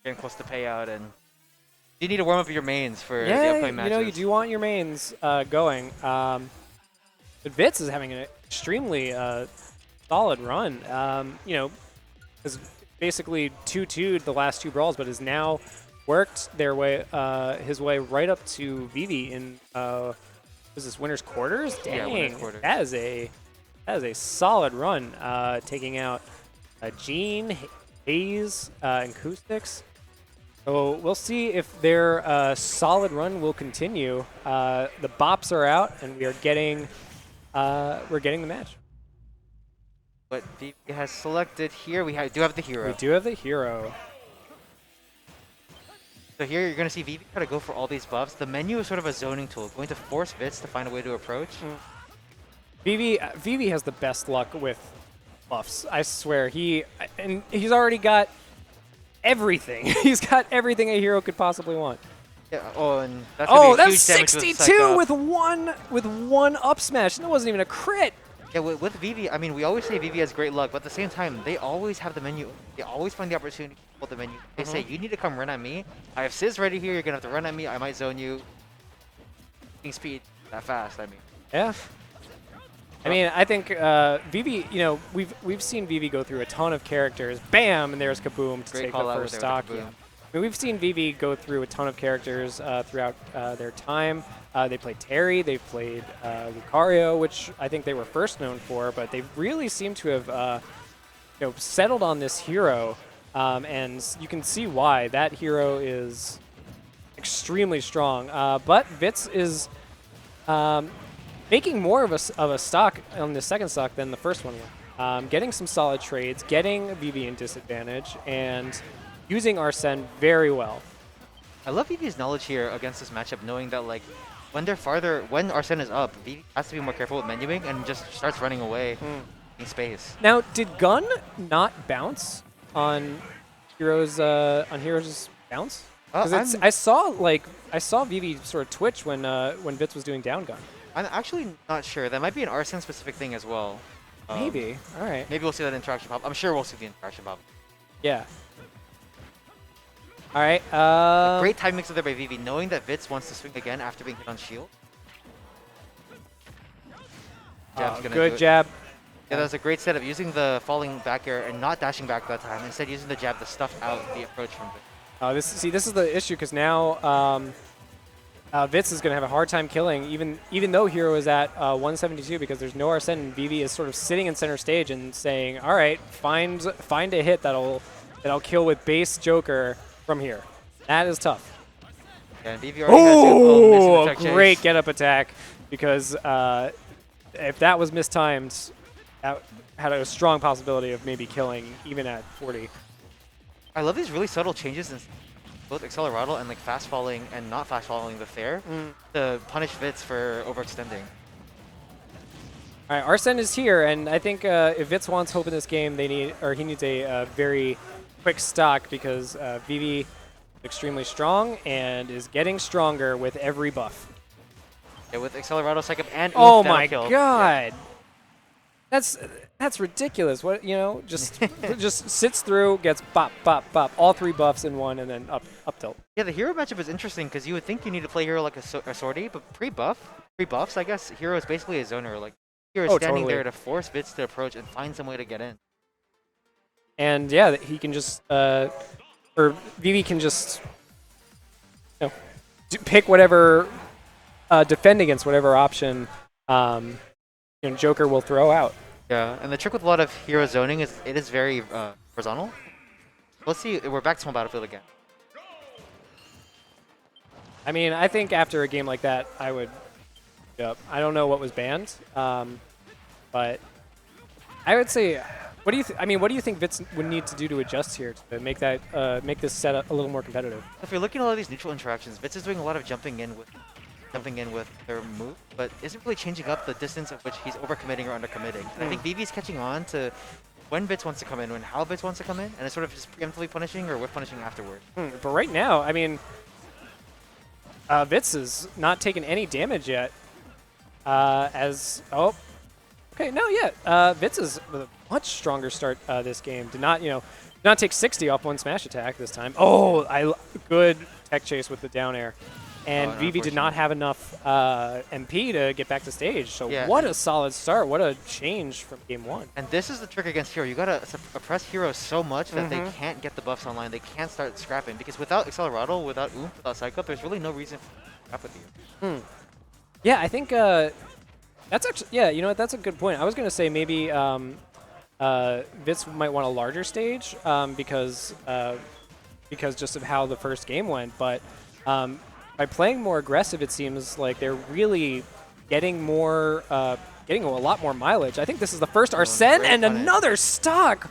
getting close to payout, and you need to warm up your mains for the Yeah, upcoming matches. you do want your mains going. But Vitz is having an extremely solid run. Has basically 2-2'd the last two brawls, but has now worked his way right up to Vivi in was this winner's quarters? Dang, Yeah, winner's quarters. That is a solid run, taking out Gene, Hayes, and Acoustics. So we'll see if their solid run will continue. The bops are out, and we're getting the match. But Vivi has selected here. We do have the hero. We do have the hero. So here you're going to see Vivi try to go for all these buffs. The menu is sort of a zoning tool, going to force Vitz to find a way to approach. Vivi has the best luck with buffs. I swear, he's already got everything. He's got everything a hero could possibly want. Yeah. Oh, and that's gonna be that's huge damage 62 with one up smash. That wasn't even a crit. Yeah, with Vivi, I mean, we always say Vivi has great luck, but at the same time, they always have the menu. They always find the opportunity to pull the menu. They say, you need to come run at me. I have Sizz ready here. You're going to have to run at me. I might zone you. Speed that fast, I mean. Yeah. I mean, I think Vivi, we've seen Vivi go through a ton of characters. Bam! And there's Kaboom to take the first stock. Yeah. I mean, we've seen Vivi go through a ton of characters throughout their time. They played Terry, they've played Lucario, which I think they were first known for, but they really seem to have settled on this hero, and you can see why. That hero is extremely strong, but Vitz is making more of a stock on the second stock than the first one was. Getting some solid trades, getting Vivi in disadvantage, and using Arsene very well. I love Vivi's knowledge here against this matchup, knowing that like when Arsene is up, Vivi has to be more careful with menuing and just starts running away in space. Now, did Gun not bounce on Hero's bounce? Because I saw Vivi sort of twitch when Vitz was doing down Gun. I'm actually not sure. That might be an Arsene specific thing as well. Maybe. All right. Maybe we'll see that interaction pop. I'm sure we'll see the interaction pop. Yeah. All right. Great time mix there by Vivi, knowing that Vitz wants to swing again after being hit on shield. Good jab. Yeah, that was a great setup, using the falling back air and not dashing back that time. Instead, using the jab to stuff out the approach from Vitz. This is the issue, because now Vitz is going to have a hard time killing, even though Hero is at 172, because there's no Arsene, and Vivi is sort of sitting in center stage and saying, all right, find a hit that'll kill with base Joker from here. That is tough. Yeah, and Vivi already has a great get-up attack, because if that was mistimed, that had a strong possibility of maybe killing even at 40. I love these really subtle changes in both Accelerado and like fast falling and not fast falling the fair to punish Vitz for overextending. All right, Arsene is here, and I think if Vitz wants hope in this game, he needs a very quick stock, because Vivi is extremely strong and is getting stronger with every buff. Yeah, with Accelerado second and oh my god, yeah. That's ridiculous. What just just sits through, gets bop bop bop, all three buffs in one, and then up tilt. Yeah, the hero matchup is interesting, because you would think you need to play hero like a sortie, but pre-buffs, I guess hero is basically a zoner. Like hero is standing there to force Vitz to approach and find some way to get in. And yeah, he can just or Vivi can just pick whatever defend against whatever option Joker will throw out. Yeah, and the trick with a lot of hero zoning is it is very horizontal. Let's see, we're back to small battlefield again. I mean, I think after a game like that, I would. I don't know what was banned, but I would say, what do you think Vitz would need to do to adjust here to make this setup a little more competitive? If you're looking at all these neutral interactions, Vitz is doing a lot of jumping in with their move, but isn't really changing up the distance at which he's overcommitting or undercommitting. And I think Vivi's catching on to when Vitz wants to come in, when how Vitz wants to come in, and it's sort of just preemptively punishing or whiff punishing afterward. But right now, I mean, Vitz is not taking any damage yet. Vitz is with a much stronger start this game. Did not, Not take 60 off one smash attack this time. Oh, good tech chase with the down air. And Vivi did not have enough MP to get back to stage. So what a solid start. What a change from game 1. And this is the trick against Hero. You gotta oppress Hero so much that they can't get the buffs online. They can't start scrapping. Because without Accelerado, without Oomph, without Psycho, there's really no reason to scrap with you. Yeah, I think that's actually, yeah, you know what, that's a good point. I was going to say maybe Vitz might want a larger stage because just of how the first game went. But by playing more aggressive, it seems like they're really getting more, getting a lot more mileage. I think this is the first Arsene and another stock.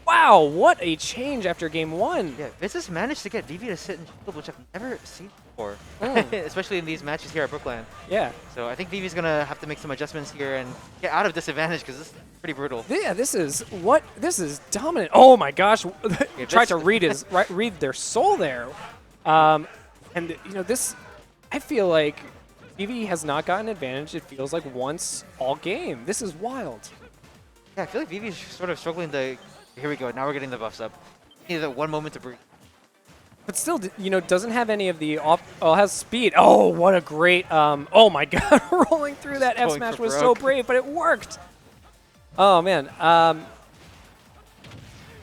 Wow, what a change after game 1. Yeah, Vitz has managed to get Vivi to sit in shield, which I've never seen before, especially in these matches here at BrookLAN. Yeah. So I think Vivi's going to have to make some adjustments here and get out of disadvantage because this is pretty brutal. Yeah, this is dominant. Oh my gosh. Tried to read their soul there. And you know, this, I feel like Vivi has not gotten advantage, it feels like, once all game. This is wild. Yeah, I feel like Vivi's sort of struggling to... Here we go. Now we're getting the buffs up. Need that one moment to breathe. But still, you know, doesn't have any of the off... Oh, has speed. Oh, what a great... oh my god, rolling through that F smash was so brave, but it worked. Oh, man. Oh,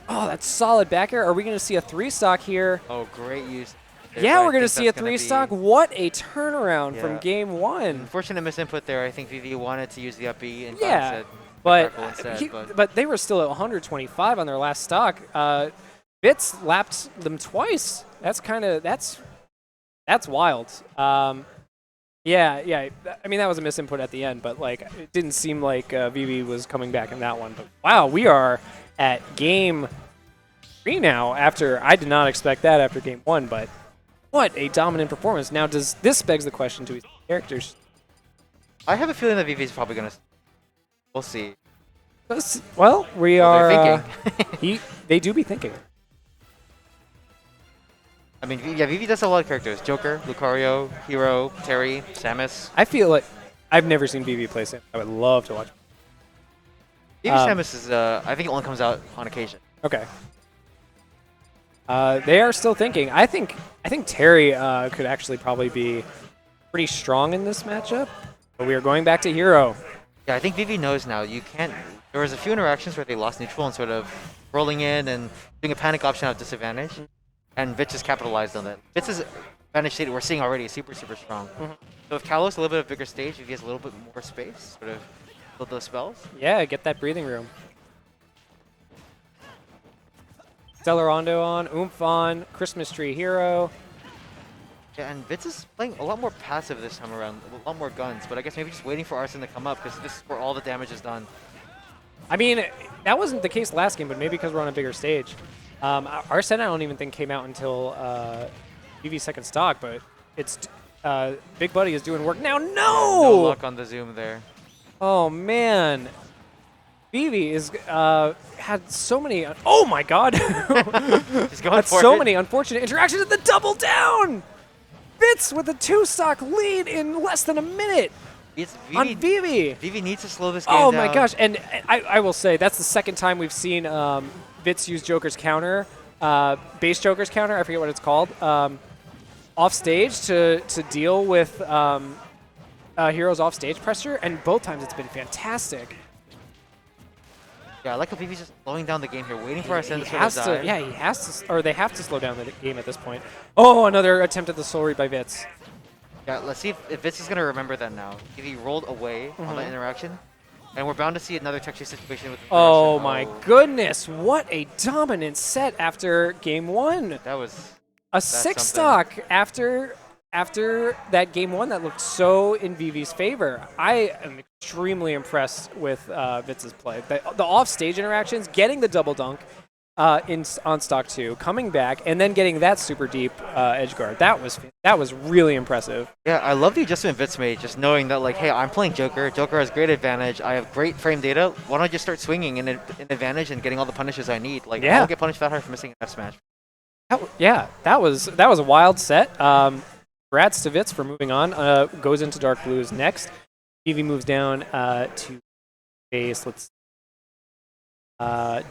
that's solid back air. Are we going to see a 3-stock here? Oh, great use. Yeah, we're going to see a 3-stock. What a turnaround from game 1. Unfortunate misinput there. I think Vivi wanted to use the up B and yeah. But they were still at 125 on their last stock. Vitz lapped them twice. That's wild. Yeah. I mean, that was a misinput at the end, but like it didn't seem like Vivi was coming back in that one. But wow, we are at game 3 now. I did not expect that after game 1, but what a dominant performance. Now, this begs the question to his characters? I have a feeling that Vivi's probably gonna. We'll see. Well, they're thinking. They do be thinking. I mean, yeah, Vivi does a lot of characters. Joker, Lucario, Hero, Terry, Samus. I feel like I've never seen Vivi play Samus. I would love to watch. Vivi Samus is, I think it only comes out on occasion. Okay. They are still thinking. I think Terry could actually probably be pretty strong in this matchup. But we are going back to Hero. Yeah, I think Vivi knows now. You can't. There was a few interactions where they lost neutral and sort of rolling in and doing a panic option out of disadvantage, and Vitz has capitalized on that. Vitz's advantage state we're seeing already is super strong. So if Kalos a little bit of bigger stage, if he has a little bit more space, sort of build those spells. Yeah, get that breathing room. Celerando on, Oomph on, Christmas Tree Hero. Yeah, and Vitz is playing a lot more passive this time around, a lot more guns, but I guess maybe just waiting for Arsene to come up because this is where all the damage is done. I mean, that wasn't the case last game, but maybe because we're on a bigger stage. Arsene I don't even think came out until Vivi's second stock, but it's Big Buddy is doing work now. No! Yeah, no luck on the zoom there. Oh, man. Vivi is had so many... oh, my God. She's going for so many unfortunate interactions at the double down. Vitz with a 2-stock lead in less than a minute. It's on Vivi. Vivi needs to slow this game down. Oh my gosh, and I will say, that's the second time we've seen Vitz use Joker's counter, base Joker's counter, I forget what it's called, off stage to deal with Hero's off stage pressure, and both times it's been fantastic. Yeah, I like how Vivi's just slowing down the game here, waiting for Arsene to sort of die. Yeah, he has to, or they have to slow down the game at this point. Oh, another attempt at the soul read by Vitz. Yeah, let's see if Vitz is going to remember that now. If he rolled away on that interaction, and we're bound to see another texture situation with oh my goodness, what a dominant set after game 1. That was a 6-stock after that game 1 that looked so in Vivi's favor. I am extremely impressed with Vitz's play. The off-stage interactions, getting the double dunk on stock 2, coming back, and then getting that super deep edge guard. That was really impressive. Yeah, I love the adjustment Vitz made, just knowing that, like, hey, I'm playing Joker. Joker has great advantage. I have great frame data. Why don't I just start swinging in advantage and getting all the punishes I need? Like, I don't get punished that hard for missing an F smash. That was a wild set. Congrats to Vitz for moving on. Goes into Dark Blues next. Vivi moves down to base. Let's drop.